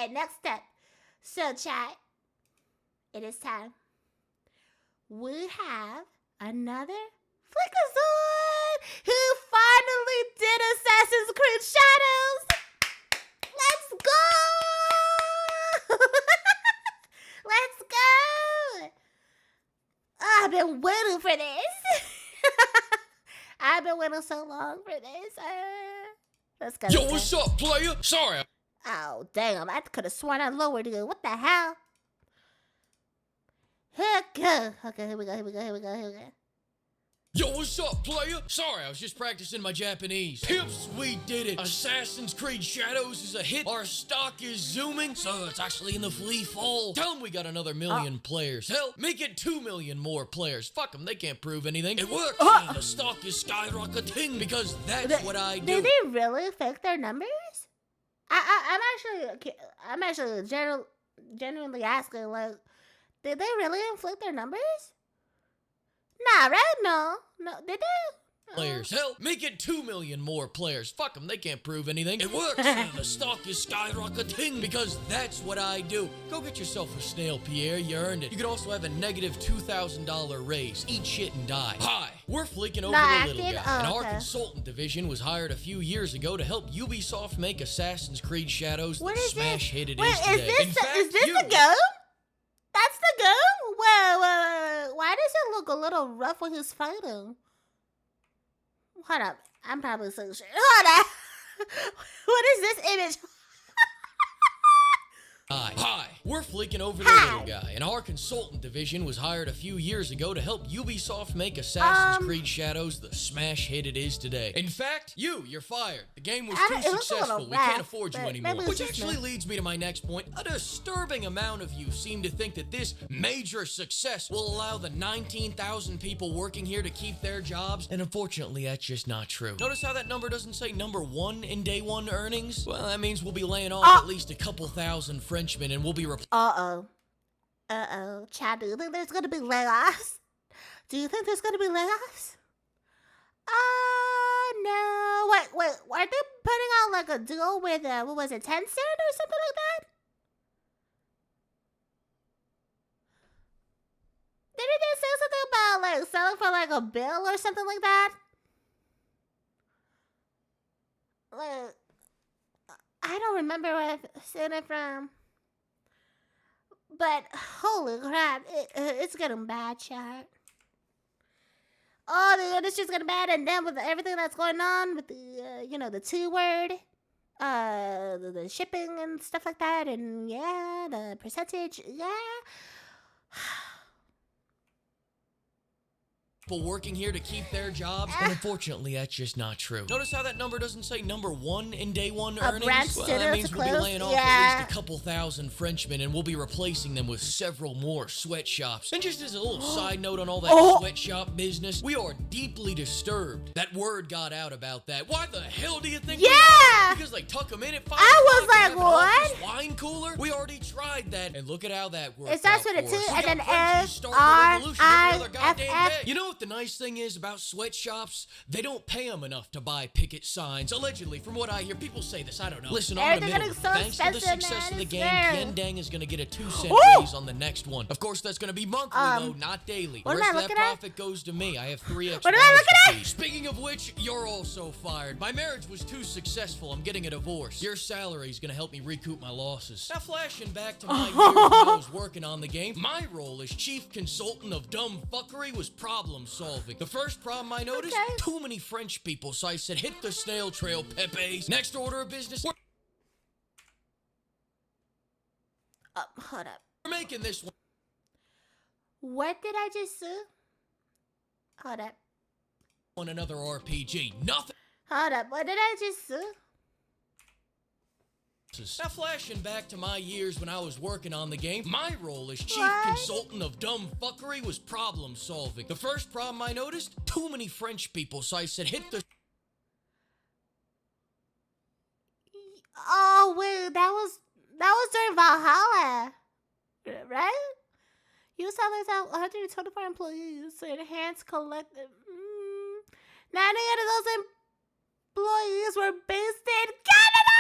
Okay, next step. So, chat, it is time. We have another Fleekazoid who finally did Assassin's Creed Shadows. Let's go! Let's go! I've been waiting for this. I've been waiting so long for this. Let's go. Yo, what's up, player? Sorry. Oh, damn. I could have sworn I lowered you. What the hell? Okay, here we go. Yo, what's up, player? Sorry, I was just practicing my Japanese. Pips, we did it. Assassin's Creed Shadows is a hit. Our stock is zooming, so it's actually in the flea fold. Tell them we got another million players. Hell, make it 2 million more players. Fuck them, they can't prove anything. It works. The stock is skyrocketing because that's what I do. Did they really fake their numbers? I'm actually genuinely asking, like, did they really inflate their numbers? Nah, right? No, did they? Players. Hell, make it 2 million more players. Fuck them, they can't prove anything. It works. The stock is skyrocketing because that's what I do. Go get yourself a snail, Pierre. You earned it. You could also have a negative $2,000 raise. Eat shit and die. Hi, we're fleeking over the little guy. And our consultant division was hired a few years ago to help Ubisoft make Assassin's Creed Shadows the smash hit it is today. Is this the goat? That's the goat? Whoa. Why does it look a little rough when he's fighting? Hold up. I'm probably so sure. Hold up. What is this image? Hi, we're fleeking over the little guy, and our consultant division was hired a few years ago to help Ubisoft make Assassin's Creed Shadows the smash hit it is today. In fact, you're fired. The game was too successful. We can't afford you anymore. Which actually leads me to my next point. A disturbing amount of you seem to think that this major success will allow the 19,000 people working here to keep their jobs, and unfortunately, that's just not true. Notice how that number doesn't say number 1 in day 1 earnings? Well, that means we'll be laying off at least a couple thousand Frenchmen, and we'll be Chad, do you think there's gonna be layoffs? No. Wait, are they putting out like a deal with, what was it, Tencent or something like that? Didn't they say something about like selling for like a bill or something like that? Like, I don't remember where I've seen it from. But holy crap, it's getting bad, chat. Oh, the industry's getting bad, and then with everything that's going on with the, the 2-word, the shipping and stuff like that, and yeah, the percentage, yeah. People working here to keep their jobs, and unfortunately, that's just not true. Notice how that number doesn't say number 1 in day 1 earnings? Well, that means we'll be laying off at least a couple thousand Frenchmen, and we'll be replacing them with several more sweatshops. And just as a little side note on all that sweatshop business, we are deeply disturbed that word got out about that. Why the hell do you think we are? Because they tuck them in at 5 I was like, what? Wine cooler? We already tried that, and look at how that worked. It starts with a 2 and then S-R-I-F-F. You know what the nice thing is about sweatshops? They don't pay them enough to buy picket signs. Allegedly, from what I hear, people say this, I don't know. Listen, I'm in the middle. Thanks to the success of the game, Piandang is going to get a 2-cent raise on the next one. Of course, that's going to be monthly, though, not daily. The rest of that profit goes to me. I have 3 extra fees. Speaking of which, you're also fired. My marriage was too successful. I'm getting a divorce. Your salary is going to help me recoup my losses. Now, flashing back to my years when I was working on the game, my role as chief consultant of dumb fuckery was problem solving. The first problem I noticed, too many French people, so I said, hit the snail trail, Pepe's. Next order of business, hold up. We're making this one. What did I just say? Hold up. On another RPG, nothing. Hold up, what did I just say? Now, flashing back to my years when I was working on the game, my role as chief consultant of dumb fuckery was problem solving. The first problem I noticed, too many French people, so I said, hit the... Oh, wait, that was during Valhalla, right? You saw this out 124 employees to enhance collective. 98 of those employees were based in Canada.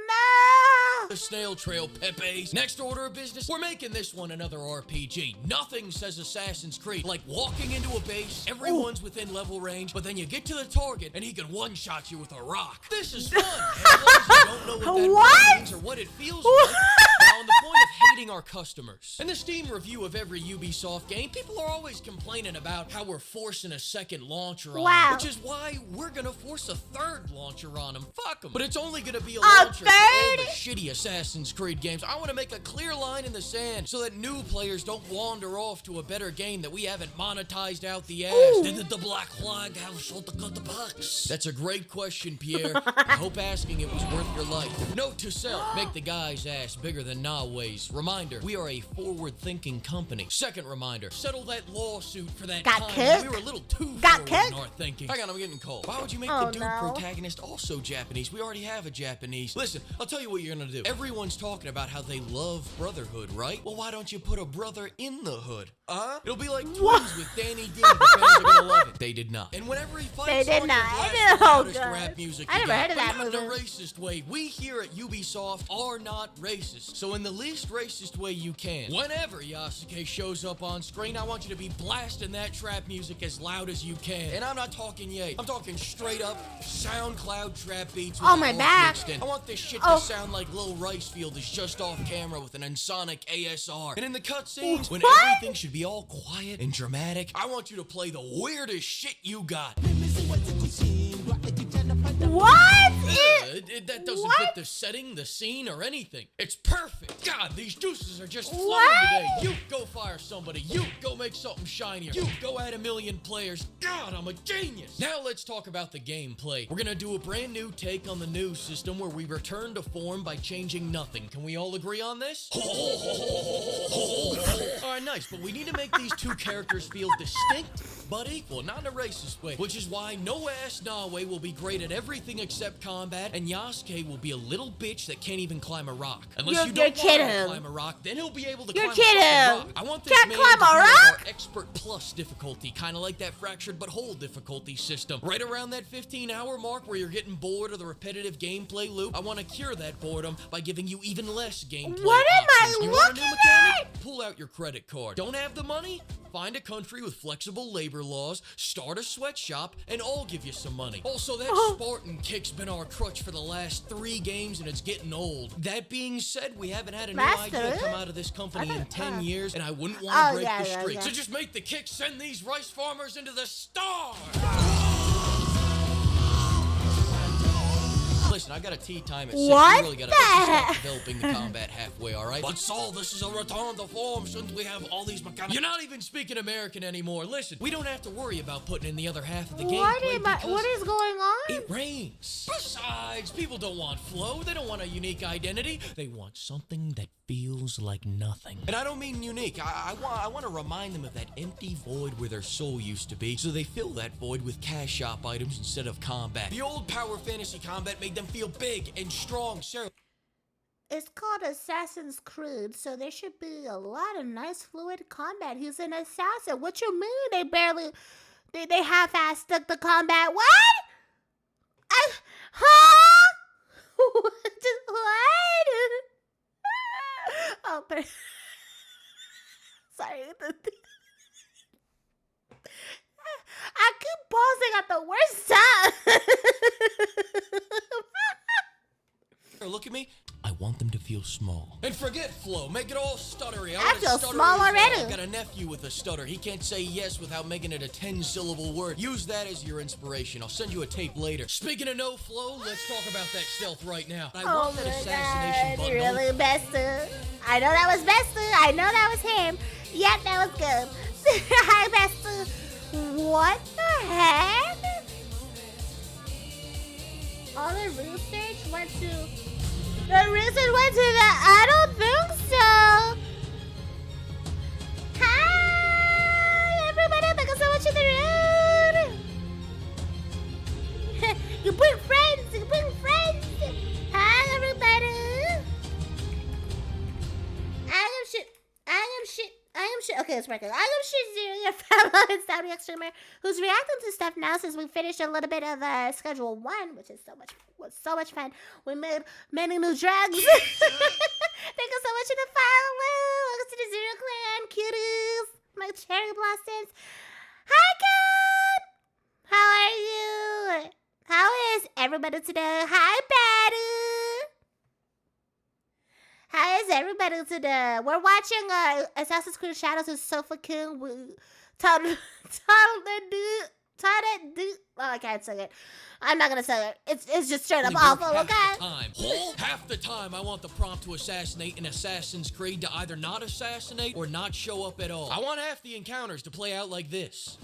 No! The snail trail Pepe's. Next order of business, we're making this one another RPG. Nothing says Assassin's Creed like walking into a base, everyone's within level range, but then you get to the target and he can one-shot you with a rock. This is fun. As long as you don't know what that means or what it feels like. Now, on the point of hating our customers, in the Steam review of every Ubisoft game, people are always complaining about how we're forcing a second launcher on them, which is why we're gonna force a third launcher on them. Fuck them. But it's only gonna be a launcher for all the shitty Assassin's Creed games. I want to make a clear line in the sand so that new players don't wander off to a better game that we haven't monetized out the ass. Did the Black Flag have to cut the bucks? That's a great question, Pierre. I hope asking it was worth your life. Note to self, make the guy's ass bigger than Nawe's. Reminder, we are a forward-thinking company. Second reminder, settle that lawsuit for that time we were a little too forward in our thinking. Hang on, I'm getting cold. Why would you make the dude protagonist also Japanese? We already have a Japanese. Listen, I'll tell you what you're gonna do. Everyone's talking about how they love brotherhood, right? Well, why don't you put a brother in the hood? It'll be like Twins with Danny D. The fans are gonna love it. They did not. And whenever he fights, they did not. Rap music I never heard of that movie. Not in a racist way. We here at Ubisoft are not racist. So in the least racist way you can, whenever Yasuke shows up on screen, I want you to be blasting that trap music as loud as you can. And I'm not talking yay. I'm talking straight up SoundCloud trap beats with my back. I want this shit to sound like Lil Ricefield is just off camera with an Ensoniq ASR. And in the cutscenes, when everything should be all quiet and dramatic, I want you to play the weirdest shit you got. What? That doesn't fit the setting, the scene, or anything. It's perfect. God, these juices are just flowing today. You go fire somebody. You go make something shinier. You go add 1 million players. God, I'm a genius. Now let's talk about the gameplay. We're gonna do a brand new take on the new system where we return to form by changing nothing. Can we all agree on this? Alright, nice, but we need to make these two characters feel distinct but equal, not in a racist way, which is why no-ass Nawe will be great at everything except combat, and Yasuke will be a little bitch that can't even climb a rock. Unless you don't want him to climb a rock, then he'll be able to climb a rock. I want this man to climb a rock? Expert plus difficulty, kind of like that fractured but whole difficulty system. Right around that 15-hour mark where you're getting bored of the repetitive gameplay loop, I want to cure that boredom by giving you even less gameplay What am options. I You want a new looking mechanic? at? Pull out your credit card. Don't have the money? Find a country with flexible labor laws, start a sweatshop, and I'll give you some money. Also, that Spartan kick's been our crutch for the last 3 games, and it's getting old. That being said, we haven't had a new idea come out of this company in 10 years, and I wouldn't want to break the streak. So just make the kick send these rice farmers into the stars! Listen, I got a tea time at 6. You really gotta stop developing the combat halfway, alright? But Saul, this is a return to form. Shouldn't we have all these mechanics? You're not even speaking American anymore. Listen, we don't have to worry about putting in the other half of the gameplay because what is going on? it rains. Besides, people don't want flow. They don't want a unique identity. They want something that feels like nothing. And I don't mean unique. I want to remind them of that empty void where their soul used to be, so they fill that void with cash shop items instead of combat. The old power fantasy combat made them feel big and strong. Sarah. It's called Assassin's Creed, so there should be a lot of nice fluid combat. He's an assassin. What you mean they half-assed the combat? What? What? Oh, but sorry. I keep pausing at the worst time. Look at me. I want them to feel small. And forget flow. Make it all stuttery. I feel small already. I got a nephew with a stutter. He can't say yes without making it a 10-syllable word. Use that as your inspiration. I'll send you a tape later. Speaking of no flow, let's talk about that stealth right now. I want that assassination bundle. Really, Besta? I know that was Besta. I know that was him. Yep, that was good. Hi, Besta. What the heck? All the research went to... The research went to the... I don't think so. Hi, everybody. Thank you so much in the room. You bring friends. You bring friends. Hi, everybody. I am shit. Okay. Okay, it's working. I'm Shizuru, your fellow and Saudi streamer, who's reacting to stuff now since we finished a little bit of Schedule 1, which is was so much fun. We made many new drugs. Thank you so much for the follow. Welcome to the Zero Clan, cuties, my cherry blossoms. Hi, Ken. How are you? How is everybody today? Hi, Patty. How is everybody today? We're watching Assassin's Creed Shadows with Sofa King. Oh, I can't say it. I'm not gonna say it. It's just straight up awful, okay? Half the time, I want the prompt to assassinate in Assassin's Creed to either not assassinate or not show up at all. I want half the encounters to play out like this.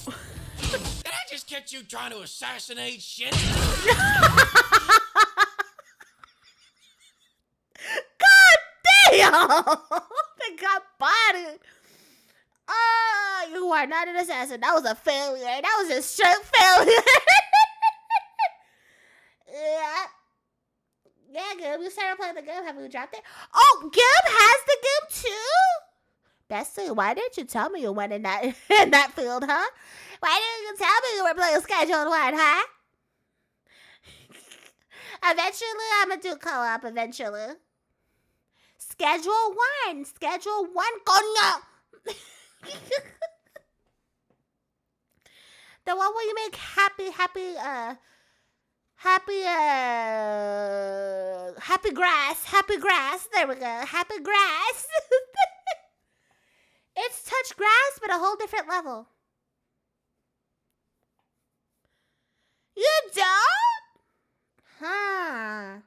Did I just catch you trying to assassinate shit? Damn! They got bodied. Oh, you are not an assassin. That was a failure. That was a straight failure. Yeah, Gib. You started playing the game. Have you dropped it? Oh, Gib has the game too? Bestie, why didn't you tell me you went in that field, huh? Why didn't you tell me you were playing Schedule 1, huh? Eventually, I'm going to do co-op eventually. Schedule 1, coño. The one where you make happy grass. There we go, happy grass. It's touch grass, but a whole different level. You don't? Huh.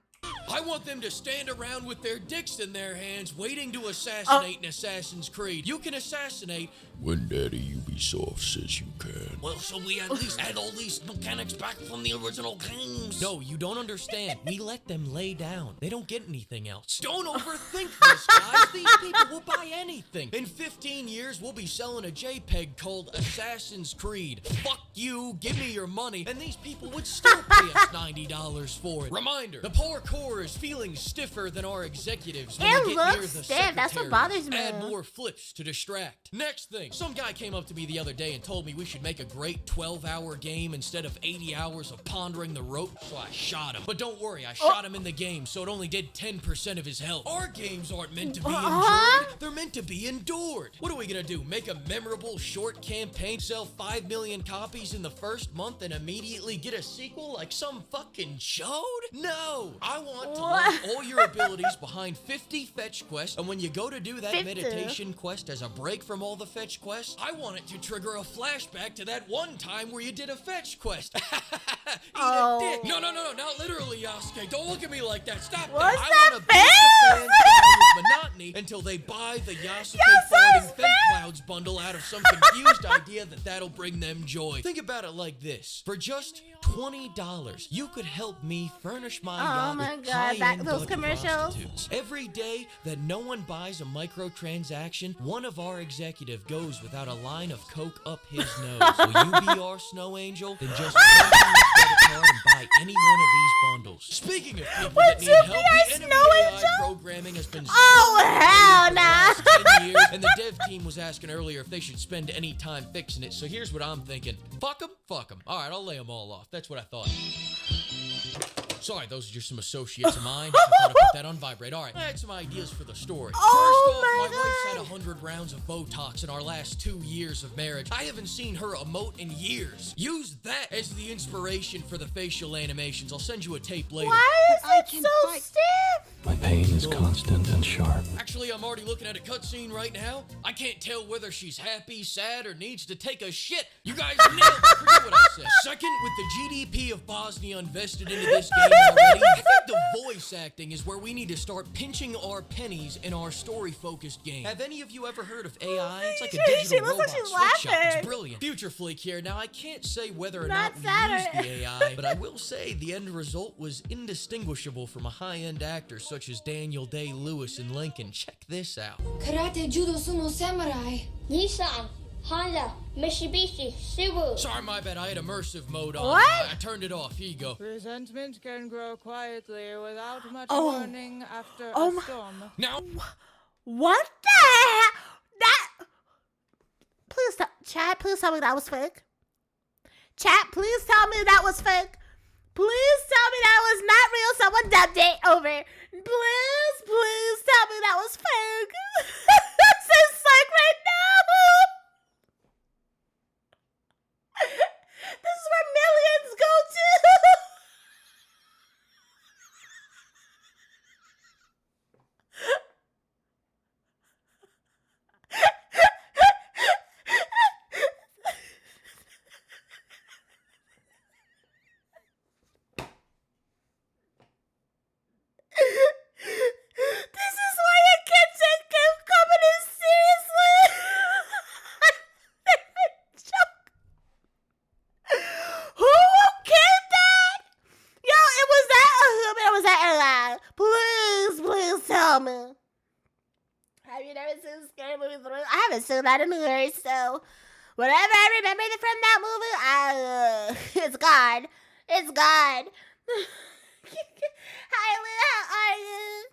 I want them to stand around with their dicks in their hands waiting to assassinate in Assassin's Creed. You can assassinate when Daddy Ubisoft says you can. Well, so we at least add all these mechanics back from the original games. No, you don't understand. We let them lay down. They don't get anything else. Don't overthink this, guys. These people will buy anything. In 15 years, we'll be selling a JPEG called Assassin's Creed. Fuck you, give me your money, and these people would still pay us $90 for it. Reminder, the poor core is feeling stiffer than our executives when we get near the secretary. That's what bothers me. Add more flips to distract. Next thing, some guy came up to me the other day and told me we should make a great 12-hour game instead of 80 hours of pondering the rope, so I shot him. But don't worry, I shot him in the game, so it only did 10% of his health. Our games aren't meant to be enjoyed, they're meant to be endured. What are we gonna do, make a memorable short campaign, sell 5 million copies in the first month, and immediately get a sequel like some fucking chode? No! I want to learn all your abilities behind 50 fetch quests, and when you go to do that meditation quest as a break from all the fetch quests, I want it to trigger a flashback to that one time where you did a fetch quest. Eat a dick. No, not literally, Yasuke. Don't look at me like that. Stop What's that. that I want to beat the fans down with monotony until they buy the Yasuke farting Fent Clouds bundle out of some confused idea that that'll bring them joy. Think about it like this. For just $20, you could help me furnish my yacht with high-end those commercials. prostitutes. Every day that no one buys a microtransaction, one of our executive goes without a line of coke up his nose. Will you be our snow angel? Then just put in your credit card and buy any one of these bundles. Speaking of people that need help, the enemy AI programming has been hell no. 10 years, and the dev team was asking earlier if they should spend any time fixing it. So here's what I'm thinking. Fuck them. All right, I'll lay them all off. That's what I thought. Sorry, those are just some associates of mine. I thought I'd put that on vibrate. All right, I had some ideas for the story. First off, my wife's had 100 rounds of Botox in our last 2 years of marriage. I haven't seen her emote in years. Use that as the inspiration for the facial animations. I'll send you a tape later. Why is it so stiff? My pain is constant and sharp. Actually, I'm already looking at a cutscene right now. I can't tell whether she's happy, sad, or needs to take a shit. You guys nailed it. Forget what I said. Second, with the GDP of Bosnia invested into this game already, I think the voice acting is where we need to start pinching our pennies in our story-focused game. Have any of you ever heard of AI? It's like a digital robot switch shop. It's brilliant. Future Fleek here. Now, I can't say whether or not we used the AI, but I will say the end result was indistinguishable from a high-end actor such as Daniel Day-Lewis in Lincoln. Check this out. Karate, judo, sumo, samurai. Nissan, Honda, Mitsubishi, Subaru. Sorry, my bad. I had immersive mode on. What? I turned it off. Here you go. Resentment can grow quietly without much warning after a storm. Now, What the hell? Chat, please tell me that was fake. Chat, please tell me that was fake. Please tell me that was not real. Someone dubbed it over. Please, please tell me that was fake. This is psych right now. This is where millions go to. This is why you can't take game companies seriously. Who okayed that? Yo, it was that AI. Please, please tell me. Have you never seen Scary Movie 3? I haven't seen that in years, so whatever I remember from that movie, it's gone. It's gone. Hi, Lou, how are you?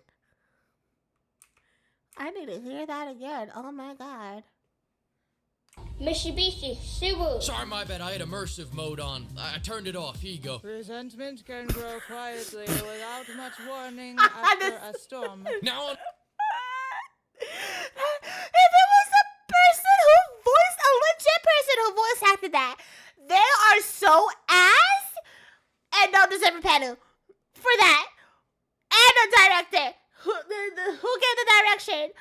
I need to hear that again. Oh my god. Mitsubishi, Subaru. Sorry, my bad. I had immersive mode on. I turned it off. Here you go. Resentment can grow quietly without much warning after a storm. Now on. If it was a legit person who voice acted that, they are so ass and no deserve a panel for that. And a director who gave the direction.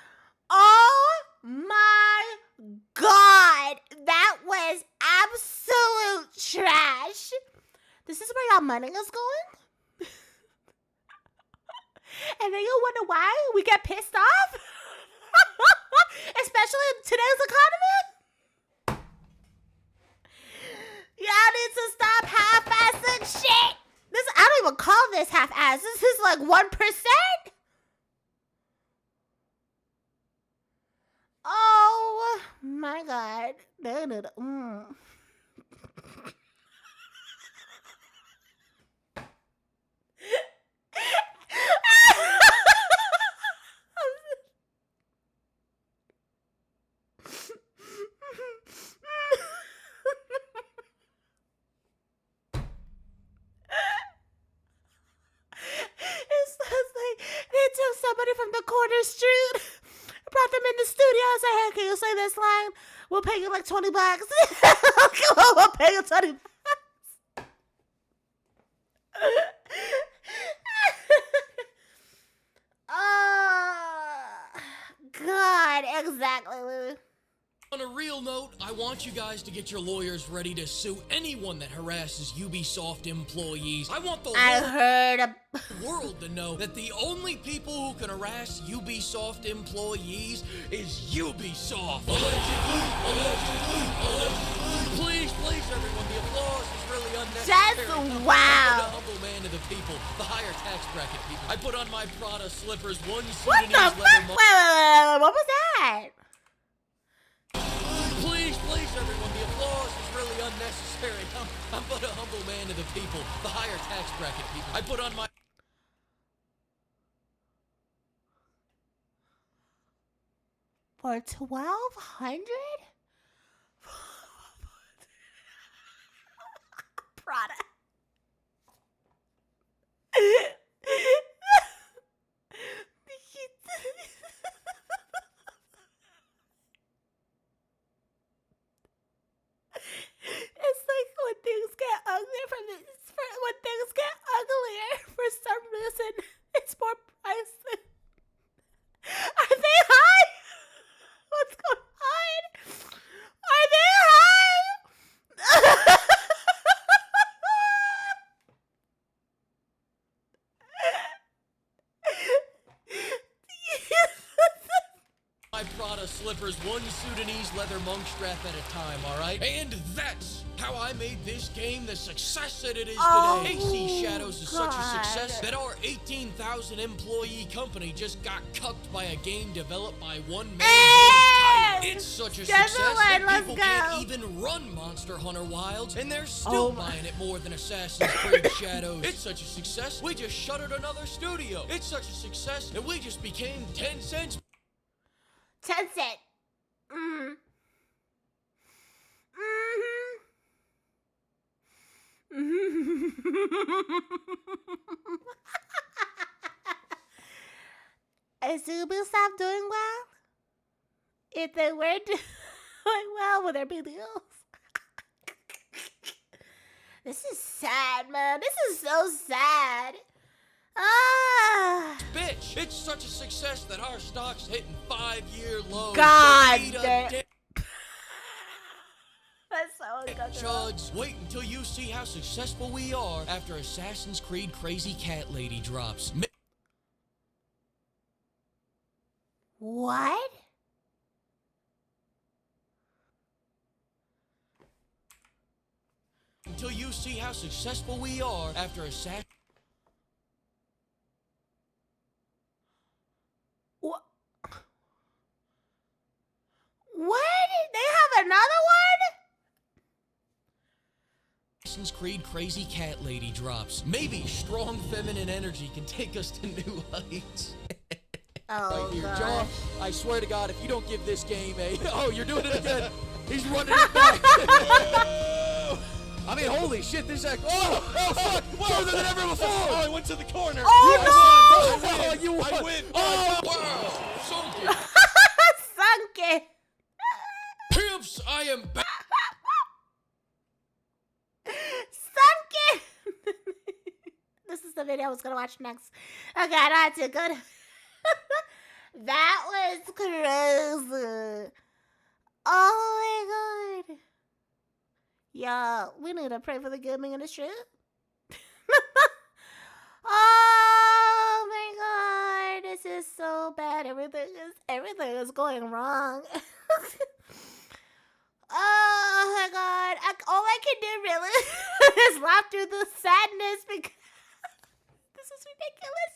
Oh my god, that was absolute trash. This is where y'all money is going? And then you'll wonder why we get pissed off? Especially in today's economy? Y'all need to stop half-assing shit. I don't even call this half-ass. This is like 1%. Oh my god. They took somebody from the corner street, brought them in the studio and said, hey, can you say this line? We'll pay you like $20. We'll pay you $20. Oh, God, exactly, Louie. On a real note, I want you guys to get your lawyers ready to sue anyone that harasses Ubisoft employees. I want the world to know that the only people who can harass Ubisoft employees is Ubisoft. Please, everyone, the applause is really unnecessary. Just I'm wow. the humble man of the people, the higher tax bracket people. I put on my Prada slippers, one What Sudanese the leather fuck? Wait, what was that? Please, everyone, the applause is really unnecessary. I'm but a humble man of the people, the higher tax bracket people. I put on my... For 1,200? Prada. It's like when things get uglier when things get uglier, for some reason, it's more pricey. Are they high? What's going on? Are they high? My Prada slippers, one Sudanese leather monk strap at a time, alright? And that's how I made this game the success that it is today. AC Shadows is such a success that our 18,000 employee company just got cucked by a game developed by one man. It's such a success that people can't even run Monster Hunter Wilds, and they're still buying it more than Assassin's Creed Shadows. It's such a success, we just shuttered another studio. It's such a success that we just became 10 cents. 10 cent. Is Ubisoft doing well? If they were doing well, would there be deals? This is sad, man. This is so sad. Ah. Bitch, it's such a success that our stock's hitting 5-year lows. God damn. That's so uncomfortable. Chuds, wait until you see how successful we are after Assassin's Creed Crazy Cat Lady drops. What? Until you see how successful we are after Assassin's... What? What? They have another one? Assassin's Creed Crazy Cat Lady drops. Maybe strong feminine energy can take us to new heights. Oh, Here, God. John, I swear to God, if you don't give this game a... Oh, you're doing it again. He's running it back. I mean, holy shit, this is like... Oh, fuck! Further than ever before! Oh, I went to the corner. Oh, no! Oh, you won! I win. Oh, Wow! Sunk it! Sunk it. Pimps, I am back! Sunk it. This is the video I was going to watch next. Okay, I know it's a good... That was crazy. Oh, my God. Yeah, we need to pray for the gaming industry. Oh my God, this is so bad. Everything is going wrong. Oh my God, all I can do really is laugh through the sadness because this is ridiculous.